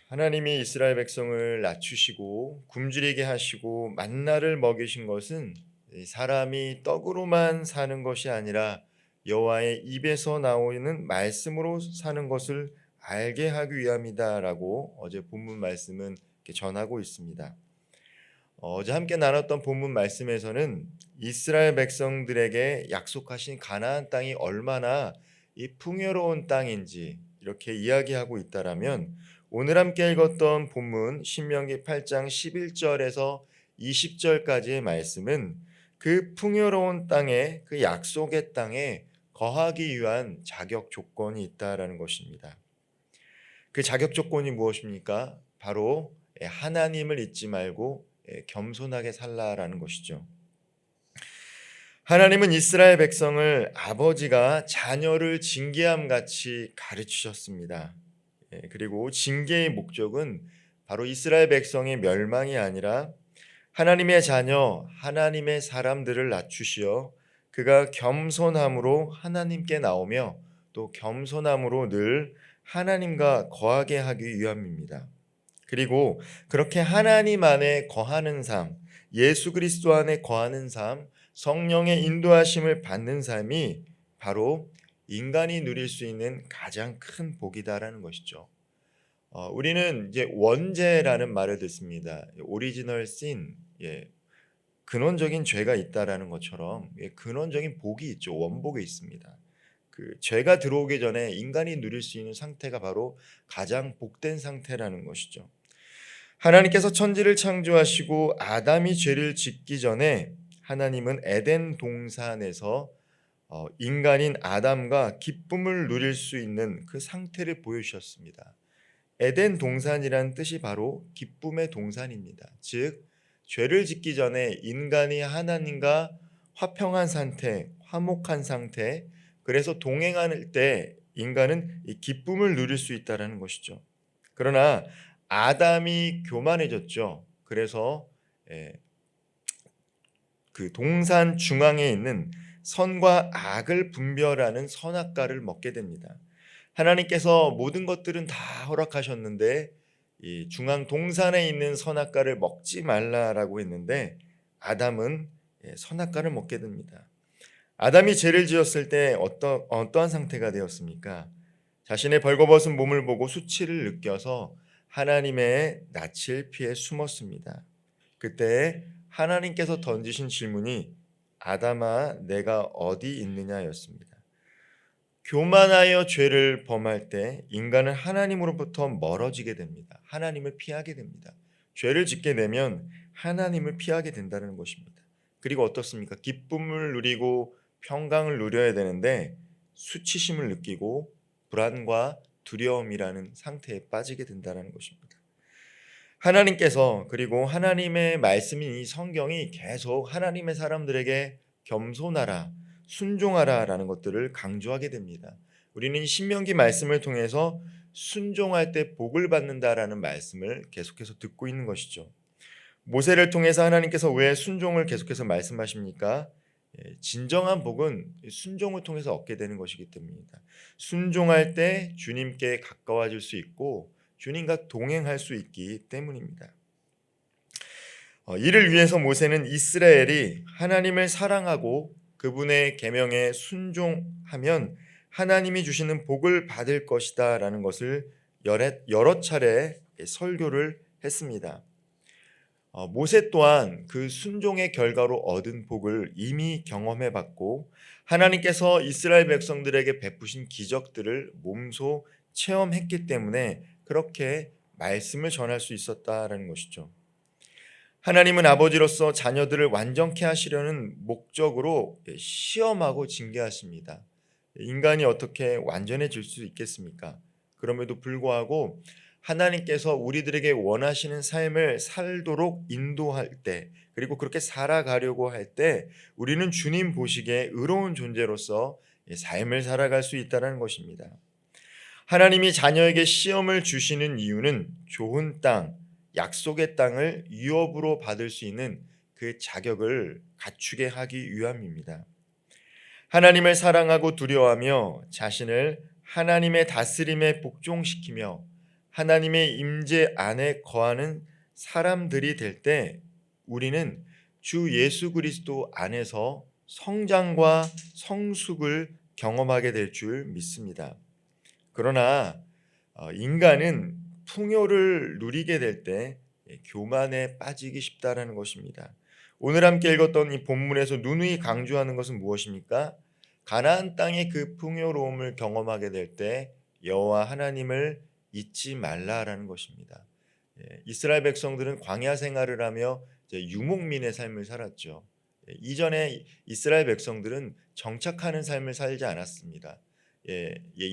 하나님이 이스라엘 백성을 낮추시고 굶주리게 하시고 만나를 먹이신 것은 사람이 떡으로만 사는 것이 아니라 여호와의 입에서 나오는 말씀으로 사는 것을 알게 하기 위함이다라고 어제 본문 말씀은 이렇게 전하고 있습니다. 어제 함께 나눴던 본문 말씀에서는 이스라엘 백성들에게 약속하신 가나안 땅이 얼마나 이 풍요로운 땅인지 이렇게 이야기하고 있다라면, 오늘 함께 읽었던 본문 신명기 8장 11절에서 20절까지의 말씀은 그 풍요로운 땅에, 그 약속의 땅에 거하기 위한 자격 조건이 있다라는 것입니다. 그 자격 조건이 무엇입니까? 바로 하나님을 잊지 말고 겸손하게 살라라는 것이죠. 하나님은 이스라엘 백성을 아버지가 자녀를 징계함 같이 가르치셨습니다. 그리고 징계의 목적은 바로 이스라엘 백성의 멸망이 아니라 하나님의 자녀, 하나님의 사람들을 낮추시어 그가 겸손함으로 하나님께 나오며 또 겸손함으로 늘 하나님과 거하게 하기 위함입니다. 그리고 그렇게 하나님 안에 거하는 삶, 예수 그리스도 안에 거하는 삶, 성령의 인도하심을 받는 삶이 바로 인간이 누릴 수 있는 가장 큰 복이다라는 것이죠. 우리는 이제 원죄라는 말을 듣습니다. 오리지널 신, 근원적인 죄가 있다라는 것처럼 근원적인 복이 있죠. 원복이 있습니다. 그 죄가 들어오기 전에 인간이 누릴 수 있는 상태가 바로 가장 복된 상태라는 것이죠. 하나님께서 천지를 창조하시고 아담이 죄를 짓기 전에 하나님은 에덴 동산에서 인간인 아담과 기쁨을 누릴 수 있는 그 상태를 보여주셨습니다. 에덴 동산이란 뜻이 바로 기쁨의 동산입니다. 즉 죄를 짓기 전에 인간이 하나님과 화평한 상태, 화목한 상태, 그래서 동행할 때 인간은 이 기쁨을 누릴 수 있다는 것이죠. 그러나 아담이 교만해졌죠. 그래서 그 동산 중앙에 있는 선과 악을 분별하는 선악과를 먹게 됩니다. 하나님께서 모든 것들은 다 허락하셨는데 이 중앙 동산에 있는 선악과를 먹지 말라라고 했는데 아담은 선악과를 먹게 됩니다. 아담이 죄를 지었을 때 어떠한 상태가 되었습니까? 자신의 벌거벗은 몸을 보고 수치를 느껴서 하나님의 낯을 피해 숨었습니다. 그때 하나님께서 던지신 질문이 아담아 내가 어디 있느냐였습니다. 교만하여 죄를 범할 때 인간은 하나님으로부터 멀어지게 됩니다. 하나님을 피하게 됩니다. 죄를 짓게 되면 하나님을 피하게 된다는 것입니다. 그리고 어떻습니까? 기쁨을 누리고 평강을 누려야 되는데 수치심을 느끼고 불안과 두려움이라는 상태에 빠지게 된다는 것입니다. 하나님께서, 그리고 하나님의 말씀인 이 성경이 계속 하나님의 사람들에게 겸손하라, 순종하라라는 것들을 강조하게 됩니다. 우리는 신명기 말씀을 통해서 순종할 때 복을 받는다라는 말씀을 계속해서 듣고 있는 것이죠. 모세를 통해서 하나님께서 왜 순종을 계속해서 말씀하십니까? 진정한 복은 순종을 통해서 얻게 되는 것이기 때문입니다. 순종할 때 주님께 가까워질 수 있고 주님과 동행할 수 있기 때문입니다. 이를 위해서 모세는 이스라엘이 하나님을 사랑하고 그분의 계명에 순종하면 하나님이 주시는 복을 받을 것이다 라는 것을 여러 차례 설교를 했습니다. 모세 또한 그 순종의 결과로 얻은 복을 이미 경험해 봤고 하나님께서 이스라엘 백성들에게 베푸신 기적들을 몸소 체험했기 때문에 그렇게 말씀을 전할 수 있었다라는 것이죠. 하나님은 아버지로서 자녀들을 완전케 하시려는 목적으로 시험하고 징계하십니다. 인간이 어떻게 완전해질 수 있겠습니까? 그럼에도 불구하고 하나님께서 우리들에게 원하시는 삶을 살도록 인도할 때, 그리고 그렇게 살아가려고 할 때 우리는 주님 보시기에 의로운 존재로서 삶을 살아갈 수 있다는 것입니다. 하나님이 자녀에게 시험을 주시는 이유는 좋은 땅, 약속의 땅을 유업으로 받을 수 있는 그 자격을 갖추게 하기 위함입니다. 하나님을 사랑하고 두려워하며 자신을 하나님의 다스림에 복종시키며 하나님의 임재 안에 거하는 사람들이 될 때 우리는 주 예수 그리스도 안에서 성장과 성숙을 경험하게 될 줄 믿습니다. 그러나 인간은 풍요를 누리게 될 때 교만에 빠지기 쉽다라는 것입니다. 오늘 함께 읽었던 이 본문에서 누누이 강조하는 것은 무엇입니까? 가나안 땅의 그 풍요로움을 경험하게 될 때 여호와 하나님을 잊지 말라라는 것입니다. 이스라엘 백성들은 광야 생활을 하며 유목민의 삶을 살았죠. 이전에 이스라엘 백성들은 정착하는 삶을 살지 않았습니다.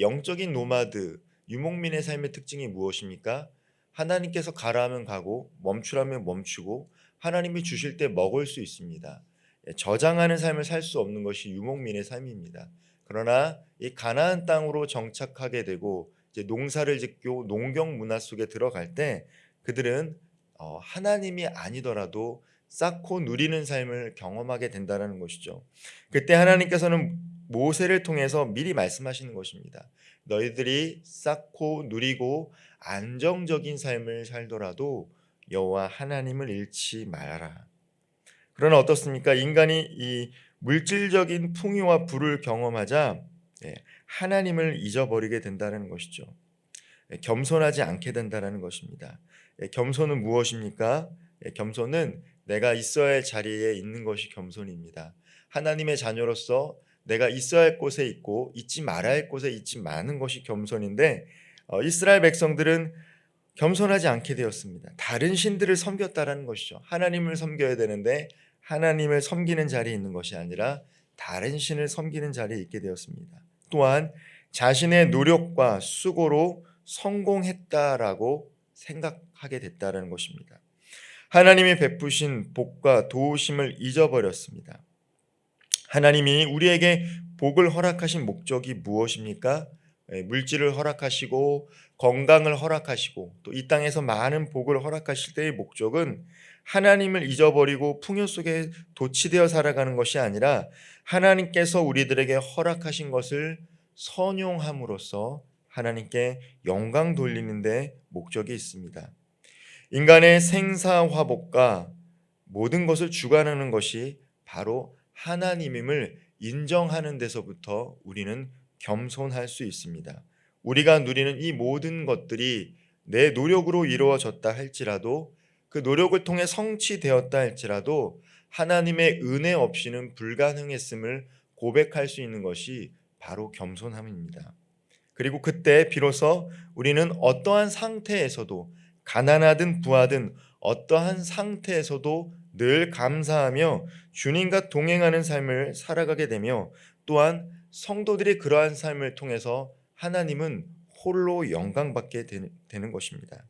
영적인 노마드, 유목민의 삶의 특징이 무엇입니까? 하나님께서 가라 하면 가고 멈추라면 멈추고 하나님이 주실 때 먹을 수 있습니다. 저장하는 삶을 살 수 없는 것이 유목민의 삶입니다. 그러나 이 가나안 땅으로 정착하게 되고 이제 농사를 짓고 농경 문화 속에 들어갈 때 그들은 하나님이 아니더라도 쌓고 누리는 삶을 경험하게 된다는 것이죠. 그때 하나님께서는 모세를 통해서 미리 말씀하시는 것입니다. 너희들이 쌓고 누리고 안정적인 삶을 살더라도 여호와 하나님을 잃지 말아라. 그러나 어떻습니까? 인간이 이 물질적인 풍요와 부를 경험하자 하나님을 잊어버리게 된다는 것이죠. 겸손하지 않게 된다는 것입니다. 겸손은 무엇입니까? 겸손은 내가 있어야 할 자리에 있는 것이 겸손입니다. 하나님의 자녀로서 내가 있어야 할 곳에 있고 있지 말아야 할 곳에 있지 마는 것이 겸손인데 이스라엘 백성들은 겸손하지 않게 되었습니다. 다른 신들을 섬겼다라는 것이죠. 하나님을 섬겨야 되는데 하나님을 섬기는 자리에 있는 것이 아니라 다른 신을 섬기는 자리에 있게 되었습니다. 또한 자신의 노력과 수고로 성공했다라고 생각하게 됐다라는 것입니다. 하나님이 베푸신 복과 도우심을 잊어버렸습니다. 하나님이 우리에게 복을 허락하신 목적이 무엇입니까? 물질을 허락하시고 건강을 허락하시고 또 이 땅에서 많은 복을 허락하실 때의 목적은 하나님을 잊어버리고 풍요 속에 도취되어 살아가는 것이 아니라 하나님께서 우리들에게 허락하신 것을 선용함으로써 하나님께 영광 돌리는 데 목적이 있습니다. 인간의 생사화복과 모든 것을 주관하는 것이 바로 하나님임을 인정하는 데서부터 우리는 겸손할 수 있습니다. 우리가 누리는 이 모든 것들이 내 노력으로 이루어졌다 할지라도 그 노력을 통해 성취되었다 할지라도 하나님의 은혜 없이는 불가능했음을 고백할 수 있는 것이 바로 겸손함입니다. 그리고 그때 비로소 우리는 어떠한 상태에서도 가난하든 부하든 어떠한 상태에서도 늘 감사하며 주님과 동행하는 삶을 살아가게 되며 또한 성도들이 그러한 삶을 통해서 하나님은 홀로 영광받게 되는 것입니다.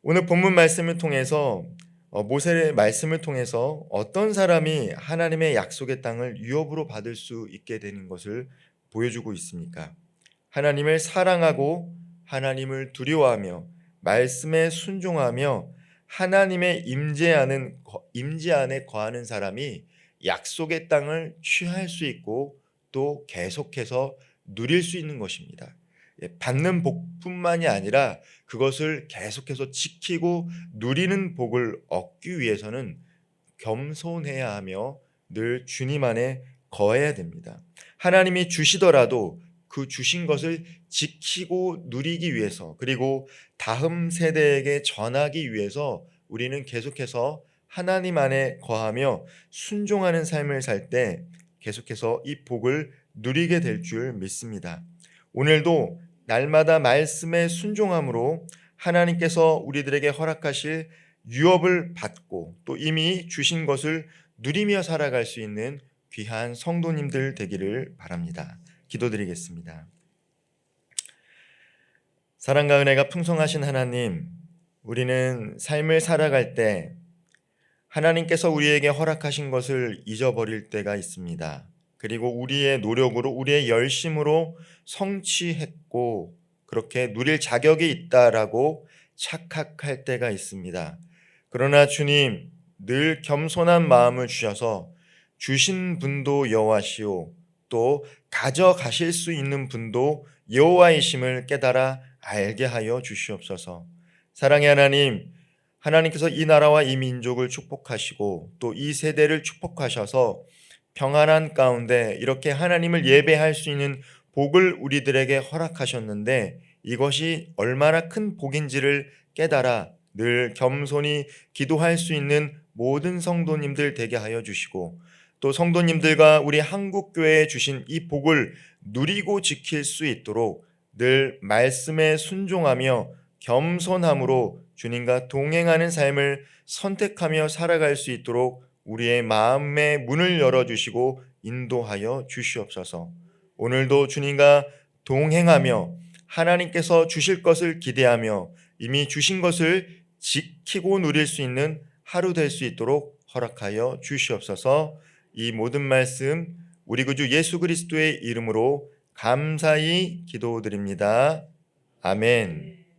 오늘 본문 말씀을 통해서 모세의 말씀을 통해서 어떤 사람이 하나님의 약속의 땅을 유업으로 받을 수 있게 되는 것을 보여주고 있습니까? 하나님을 사랑하고 하나님을 두려워하며 말씀에 순종하며 하나님의 임재 안에 거하는 사람이 약속의 땅을 취할 수 있고 또 계속해서 누릴 수 있는 것입니다. 받는 복뿐만이 아니라 그것을 계속해서 지키고 누리는 복을 얻기 위해서는 겸손해야 하며 늘 주님 안에 거해야 됩니다. 하나님이 주시더라도 그 주신 것을 지키고 누리기 위해서 그리고 다음 세대에게 전하기 위해서 우리는 계속해서 하나님 안에 거하며 순종하는 삶을 살 때 계속해서 이 복을 누리게 될 줄 믿습니다. 오늘도 날마다 말씀에 순종함으로 하나님께서 우리들에게 허락하실 유업을 받고 또 이미 주신 것을 누리며 살아갈 수 있는 귀한 성도님들 되기를 바랍니다. 기도드리겠습니다. 사랑과 은혜가 풍성하신 하나님, 우리는 삶을 살아갈 때 하나님께서 우리에게 허락하신 것을 잊어버릴 때가 있습니다. 그리고 우리의 노력으로 우리의 열심으로 성취했고 그렇게 누릴 자격이 있다라고 착각할 때가 있습니다. 그러나 주님, 늘 겸손한 마음을 주셔서 주신 분도 여호와시오 또 가져가실 수 있는 분도 여호와이심을 깨달아 알게 하여 주시옵소서. 사랑의 하나님, 하나님께서 이 나라와 이 민족을 축복하시고 또 이 세대를 축복하셔서 평안한 가운데 이렇게 하나님을 예배할 수 있는 복을 우리들에게 허락하셨는데, 이것이 얼마나 큰 복인지를 깨달아 늘 겸손히 기도할 수 있는 모든 성도님들 되게 하여 주시고, 또 성도님들과 우리 한국교회에 주신 이 복을 누리고 지킬 수 있도록 늘 말씀에 순종하며 겸손함으로 주님과 동행하는 삶을 선택하며 살아갈 수 있도록 우리의 마음의 문을 열어주시고 인도하여 주시옵소서. 오늘도 주님과 동행하며 하나님께서 주실 것을 기대하며 이미 주신 것을 지키고 누릴 수 있는 하루 될 수 있도록 허락하여 주시옵소서. 이 모든 말씀 우리 구주 예수 그리스도의 이름으로 감사히 기도드립니다. 아멘.